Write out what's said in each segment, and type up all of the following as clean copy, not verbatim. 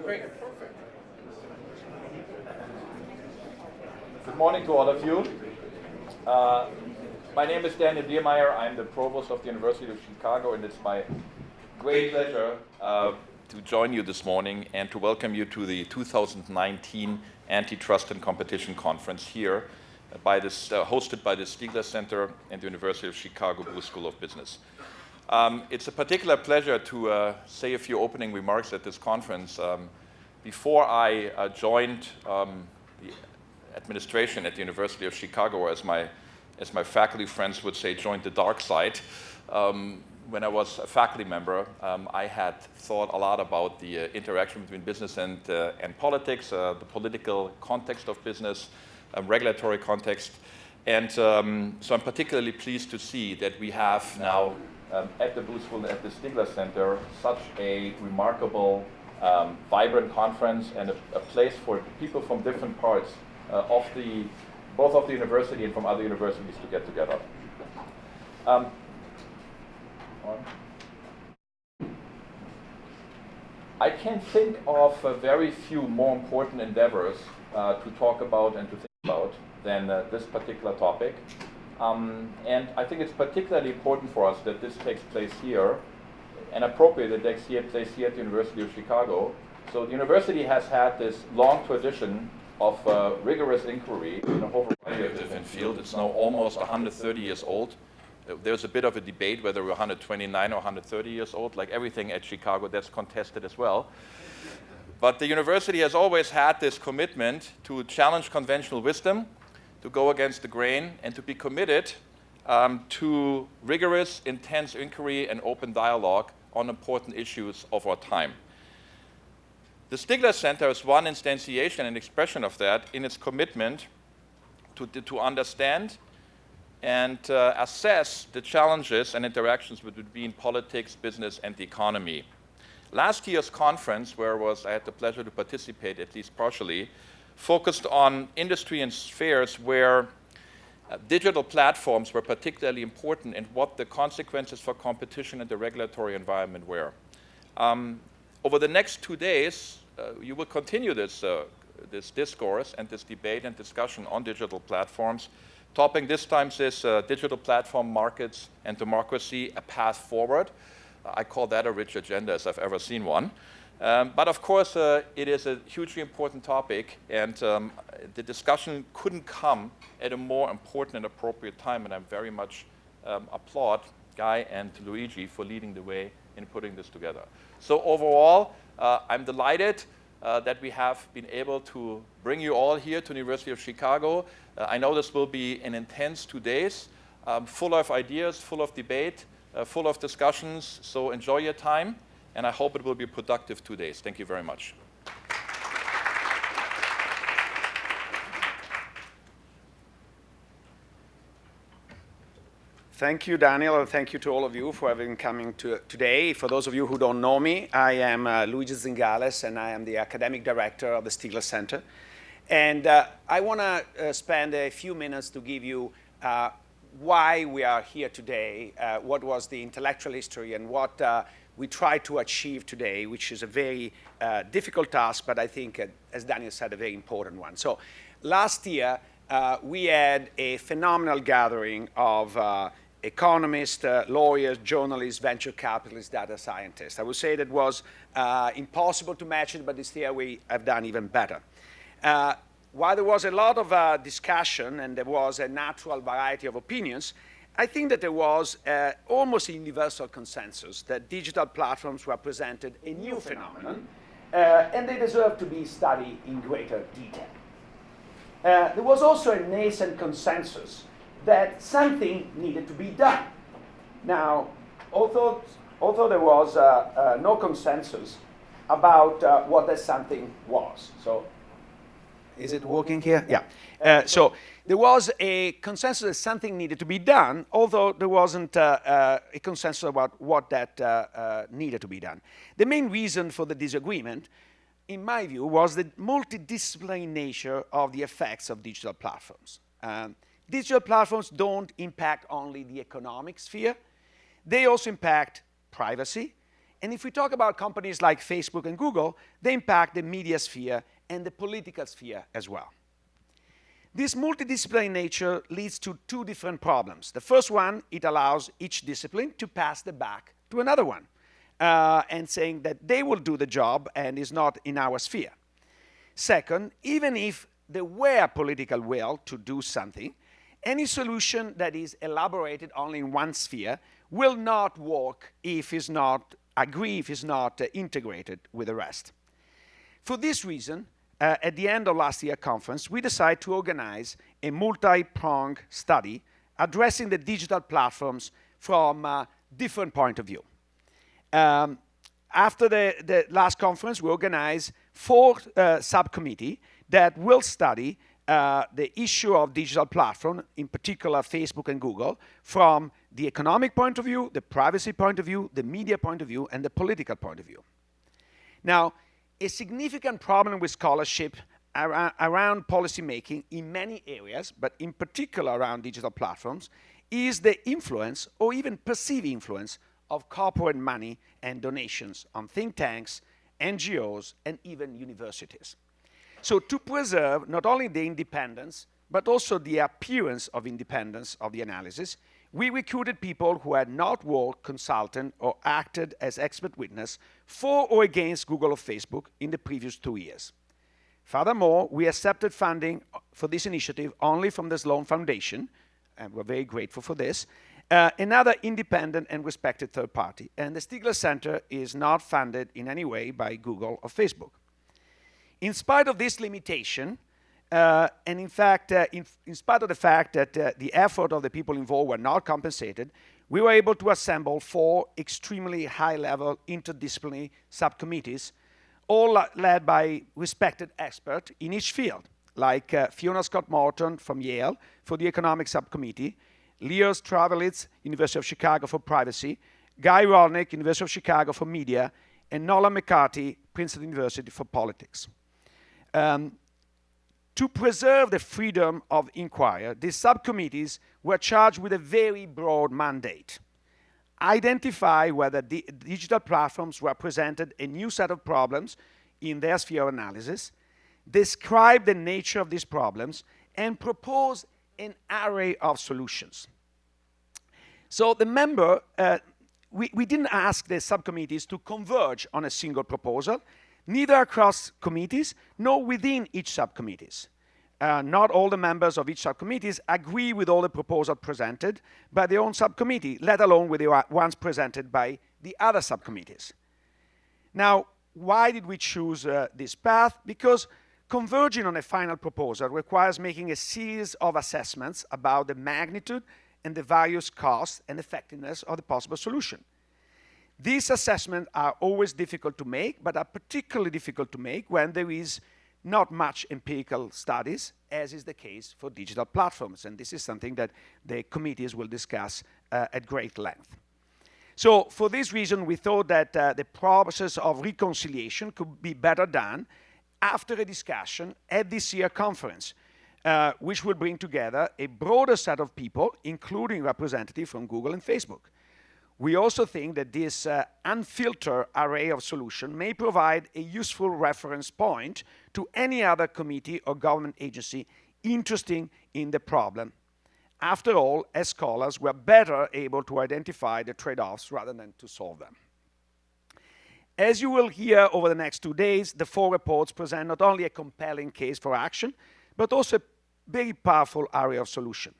Great, perfect. Good morning to all of you. My name is Diermeier. I'm the provost of the University of Chicago, and it's my great pleasure to join you this morning and to welcome you to the 2019 Antitrust and Competition Conference here, hosted by the Stigler Center and the University of Chicago Booth School of Business. It's a particular pleasure to say a few opening remarks at this conference. Before I joined the administration at the University of Chicago, or as my faculty friends would say, joined the dark side. When I was a faculty member, I had thought a lot about the interaction between business and politics, the political context of business, regulatory context. And so I'm particularly pleased to see that we have now at the Booth School, at the Stigler Center, such a remarkable, vibrant conference and a place for people from different parts both of the university and from other universities to get together. I can think of very few more important endeavors to talk about and to think about than this particular topic. And I think it's particularly important for us that this takes place here, and appropriate that it takes place here at the University of Chicago. So the university has had this long tradition of rigorous inquiry in a whole variety of different fields. It's now almost 130 years old. There's a bit of a debate whether we're 129 or 130 years old. Like everything at Chicago, that's contested as well. But the university has always had this commitment to challenge conventional wisdom, to go against the grain, and to be committed to rigorous, intense inquiry and open dialogue on important issues of our time. The Stigler Center is one instantiation and expression of that in its commitment to understand and assess the challenges and interactions between politics, business, and the economy. Last year's conference, where I had the pleasure to participate, at least partially, focused on industry and spheres where digital platforms were particularly important and what the consequences for competition and the regulatory environment were. Over the next 2 days, you will continue this discourse and this debate and discussion on digital platforms. Topic this time is digital platform markets and democracy, a path forward. I call that a rich agenda as I've ever seen one. But of course, it is a hugely important topic, and the discussion couldn't come at a more important and appropriate time, and I very much applaud Guy and Luigi for leading the way in putting this together. So overall, I'm delighted that we have been able to bring you all here to the University of Chicago. I know this will be an intense 2 days, full of ideas, full of debate, full of discussions, so enjoy your time, and I hope it will be a productive 2 days. Thank you very much. Thank you, Daniel, and thank you to all of you for having coming today. For those of you who don't know me, I am Luigi Zingales, and I am the academic director of the Stigler Center. And I want to spend a few minutes to give you why we are here today, what was the intellectual history, and what we try to achieve today, which is a very difficult task, but I think, as Daniel said, a very important one. So last year, we had a phenomenal gathering of economists, lawyers, journalists, venture capitalists, data scientists. I would say that was impossible to match it, but this year we have done even better. While there was a lot of discussion and there was a natural variety of opinions, I think that there was almost a universal consensus that digital platforms represented a new phenomenon, and they deserve to be studied in greater detail. There was also a nascent consensus that something needed to be done. Now, although there was no consensus about what that something was. So, is it working here? Yeah. So there was a consensus that something needed to be done, although there wasn't a consensus about what that needed to be done. The main reason for the disagreement, in my view, was the multidisciplinary nature of the effects of digital platforms. Digital platforms don't impact only the economic sphere. They also impact privacy, And if we talk about companies like Facebook and Google, they impact the media sphere and the political sphere as well. This multidisciplinary nature leads to two different problems. The first one, it allows each discipline to pass the buck to another one, and saying that they will do the job and is not in our sphere. Second, even if there were political will to do something, any solution that is elaborated only in one sphere will not work if it's not agreed, if it's not integrated with the rest. For this reason, at the end of last year's conference, we decided to organize a multi-pronged study addressing the digital platforms from a different point of view. After the last conference, we organized 4 subcommittees that will study the issue of digital platform, in particular Facebook and Google, from the economic point of view, the privacy point of view, the media point of view, and the political point of view. Now, a significant problem with scholarship around policy making in many areas, but in particular around digital platforms, is the influence or even perceived influence of corporate money and donations on think tanks, NGOs, and even universities. So to preserve not only the independence, but also the appearance of independence of the analysis, we recruited people who had not worked consultant or acted as expert witness for or against Google or Facebook in the previous 2 years. Furthermore, we accepted funding for this initiative only from the Sloan Foundation, and we're very grateful for this, another independent and respected third party. And the Stigler Center is not funded in any way by Google or Facebook. In spite of this limitation, and in fact, in spite of the fact that the effort of the people involved were not compensated, we were able to assemble 4 extremely high-level interdisciplinary subcommittees, all led by respected experts in each field, like Fiona Scott-Morton from Yale for the Economic Subcommittee, Leos Travelitz, University of Chicago for Privacy, Guy Rolnick, University of Chicago for Media, and Nolan McCarthy, Princeton University for Politics. To preserve the freedom of inquiry, these subcommittees were charged with a very broad mandate. Identify whether the digital platforms represented a new set of problems in their sphere of analysis, describe the nature of these problems, and propose an array of solutions. So the member, we didn't ask the subcommittees to converge on a single proposal, neither across committees nor within each subcommittees. Not all the members of each subcommittees agree with all the proposals presented by their own subcommittee, let alone with the ones presented by the other subcommittees. Now, why did we choose this path? Because converging on a final proposal requires making a series of assessments about the magnitude and the various costs and effectiveness of the possible solution. These assessments are always difficult to make, but are particularly difficult to make when there is not much empirical studies, as is the case for digital platforms. And this is something that the committees will discuss at great length. So for this reason, we thought that the process of reconciliation could be better done after a discussion at this year's conference, which will bring together a broader set of people, including representatives from Google and Facebook. We also think that this unfiltered array of solutions may provide a useful reference point to any other committee or government agency interested in the problem. After all, as scholars, we're better able to identify the trade-offs rather than to solve them. As you will hear over the next 2 days, the 4 reports present not only a compelling case for action, but also a very powerful area of solution.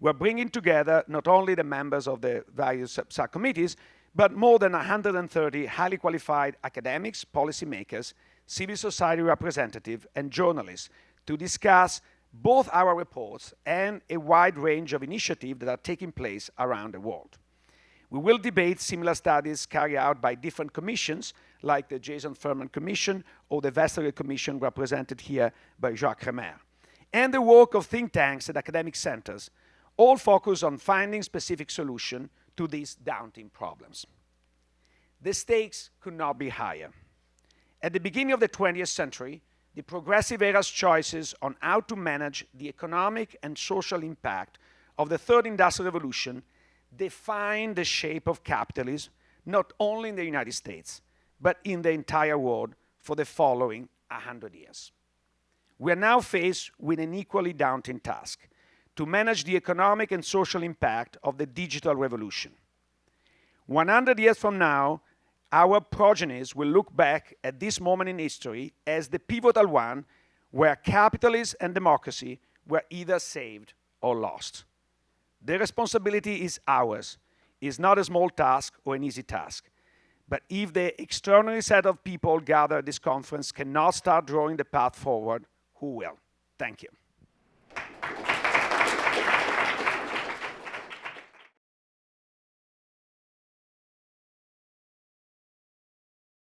We're bringing together not only the members of the various subcommittees, but more than 130 highly qualified academics, policymakers, civil society representatives, and journalists to discuss both our reports and a wide range of initiatives that are taking place around the world. We will debate similar studies carried out by different commissions, like the Jason Furman Commission or the Vestager Commission represented here by Jacques Remer, and the work of think tanks and academic centers, all focus on finding specific solutions to these daunting problems. The stakes could not be higher. At the beginning of the 20th century, the progressive era's choices on how to manage the economic and social impact of the third industrial revolution defined the shape of capitalism, not only in the United States, but in the entire world for the following 100 years. We are now faced with an equally daunting task: to manage the economic and social impact of the digital revolution. 100 years from now, our progenies will look back at this moment in history as the pivotal one where capitalism and democracy were either saved or lost. The responsibility is ours. It's not a small task or an easy task. But if the extraordinary set of people gathered at this conference cannot start drawing the path forward, who will? Thank you.